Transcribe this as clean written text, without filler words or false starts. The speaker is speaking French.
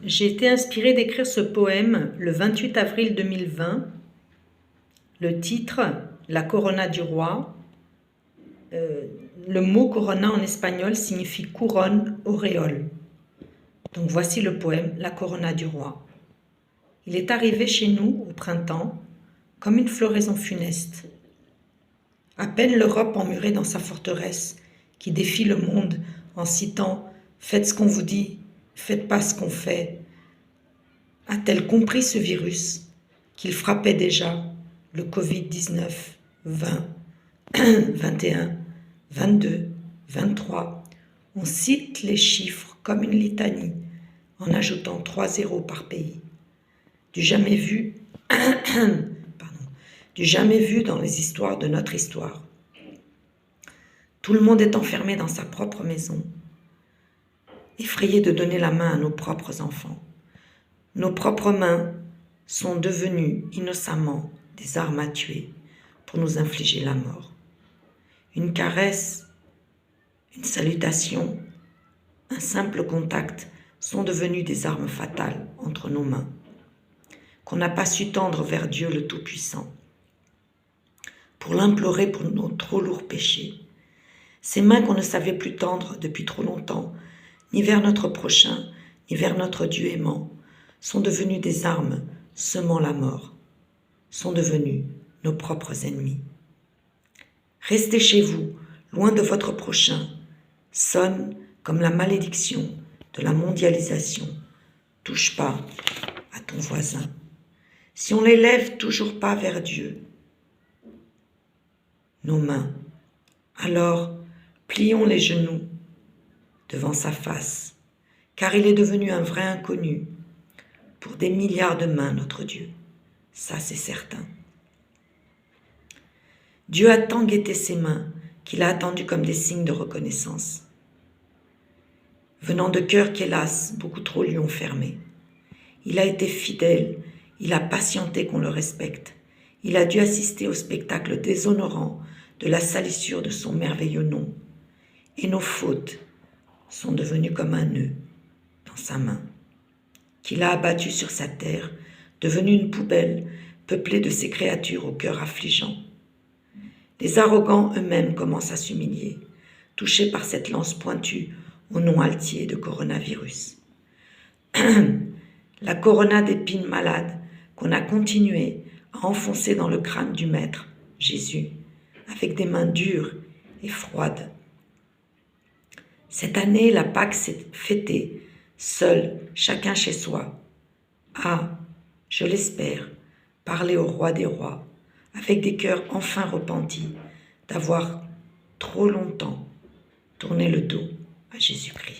J'ai été inspirée d'écrire ce poème le 28 avril 2020. Le titre, La Corona du Roi. Le mot corona en espagnol signifie couronne, auréole. Donc voici le poème, La Corona du Roi. Il est arrivé chez nous au printemps comme une floraison funeste. À peine l'Europe emmurée dans sa forteresse qui défie le monde en citant « Faites ce qu'on vous dit, faites pas ce qu'on fait », a-t-elle compris ce virus qu'il frappait déjà, le Covid-19, 20, 21, 22, 23. On cite les chiffres comme une litanie en ajoutant 3 zéros par pays. Du jamais vu, du jamais vu dans les histoires de notre histoire. Tout le monde est enfermé dans sa propre maison, effrayé de donner la main à nos propres enfants. Nos propres mains sont devenues innocemment des armes à tuer pour nous infliger la mort. Une caresse, une salutation, un simple contact sont devenus des armes fatales entre nos mains, qu'on n'a pas su tendre vers Dieu le Tout-Puissant, pour l'implorer pour nos trop lourds péchés. Ces mains qu'on ne savait plus tendre depuis trop longtemps, ni vers notre prochain, ni vers notre Dieu aimant, sont devenues des armes semant la mort, sont devenus nos propres ennemis. Restez chez vous, loin de votre prochain, sonne comme la malédiction de la mondialisation. Touche pas à ton voisin. Si on les lève toujours pas vers Dieu, nos mains, alors plions les genoux devant sa face, car il est devenu un vrai inconnu pour des milliards de mains, notre Dieu. Ça, c'est certain. Dieu a tant guetté ses mains qu'il a attendu comme des signes de reconnaissance, venant de cœurs qu'hélas, beaucoup trop lui ont fermés. Il a été fidèle, il a patienté qu'on le respecte. Il a dû assister au spectacle déshonorant de la salissure de son merveilleux nom. Et nos fautes sont devenues comme un nœud dans sa main, qu'il a abattu sur sa terre, devenue une poubelle peuplée de ses créatures au cœur affligeant. Les arrogants eux-mêmes commencent à s'humilier, touchés par cette lance pointue au nom altier de coronavirus. La corona d'épines malades qu'on a continué à enfoncer dans le crâne du Maître, Jésus, avec des mains dures et froides. Cette année, la Pâque s'est fêtée, seul, chacun chez soi. Ah, je l'espère, parler au roi des rois, avec des cœurs enfin repentis d'avoir trop longtemps tourné le dos à Jésus-Christ.